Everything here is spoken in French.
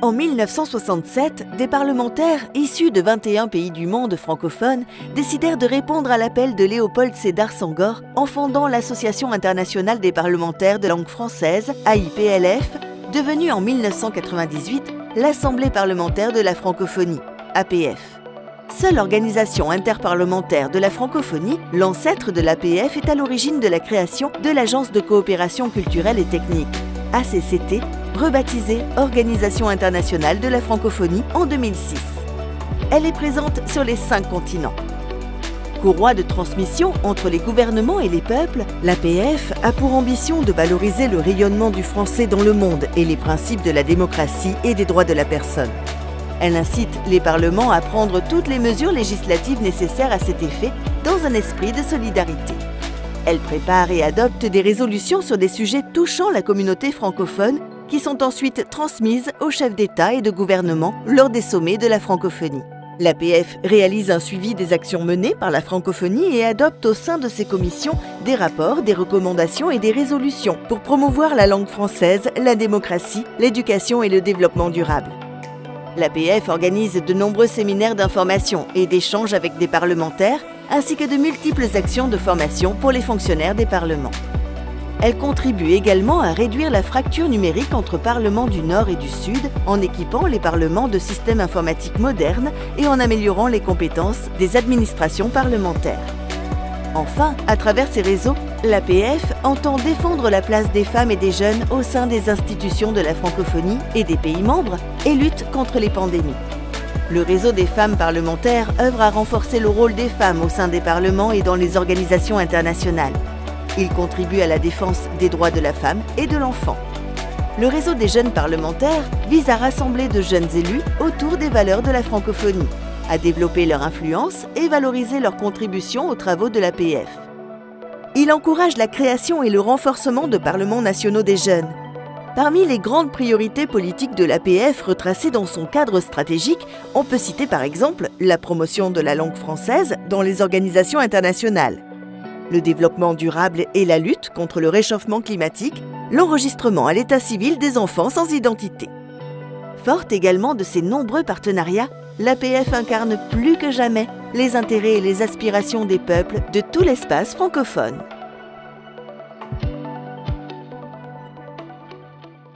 En 1967, des parlementaires issus de 21 pays du monde francophone décidèrent de répondre à l'appel de Léopold Sédar Senghor en fondant l'Association internationale des parlementaires de langue française, AIPLF, devenue en 1998 l'Assemblée parlementaire de la francophonie, APF. Seule organisation interparlementaire de la francophonie, l'ancêtre de l'APF est à l'origine de la création de l'Agence de coopération culturelle et technique, ACCT, rebaptisée Organisation internationale de la francophonie en 2006. Elle est présente sur les 5 continents. Courroie de transmission entre les gouvernements et les peuples, l'APF a pour ambition de valoriser le rayonnement du français dans le monde et les principes de la démocratie et des droits de la personne. Elle incite les parlements à prendre toutes les mesures législatives nécessaires à cet effet dans un esprit de solidarité. Elle prépare et adopte des résolutions sur des sujets touchant la communauté francophone qui sont ensuite transmises aux chefs d'État et de gouvernement lors des sommets de la francophonie. L'APF réalise un suivi des actions menées par la francophonie et adopte au sein de ses commissions des rapports, des recommandations et des résolutions pour promouvoir la langue française, la démocratie, l'éducation et le développement durable. L'APF organise de nombreux séminaires d'information et d'échanges avec des parlementaires, ainsi que de multiples actions de formation pour les fonctionnaires des parlements. Elle contribue également à réduire la fracture numérique entre parlements du Nord et du Sud en équipant les parlements de systèmes informatiques modernes et en améliorant les compétences des administrations parlementaires. Enfin, à travers ces réseaux, l'APF entend défendre la place des femmes et des jeunes au sein des institutions de la francophonie et des pays membres et lutte contre les pandémies. Le réseau des femmes parlementaires œuvre à renforcer le rôle des femmes au sein des parlements et dans les organisations internationales. Il contribue à la défense des droits de la femme et de l'enfant. Le réseau des jeunes parlementaires vise à rassembler de jeunes élus autour des valeurs de la francophonie, à développer leur influence et valoriser leur contribution aux travaux de l'APF. Il encourage la création et le renforcement de parlements nationaux des jeunes. Parmi les grandes priorités politiques de l'APF retracées dans son cadre stratégique, on peut citer par exemple la promotion de la langue française dans les organisations internationales, le développement durable et la lutte contre le réchauffement climatique, l'enregistrement à l'état civil des enfants sans identité. Forte également de ses nombreux partenariats, l'APF incarne plus que jamais les intérêts et les aspirations des peuples de tout l'espace francophone.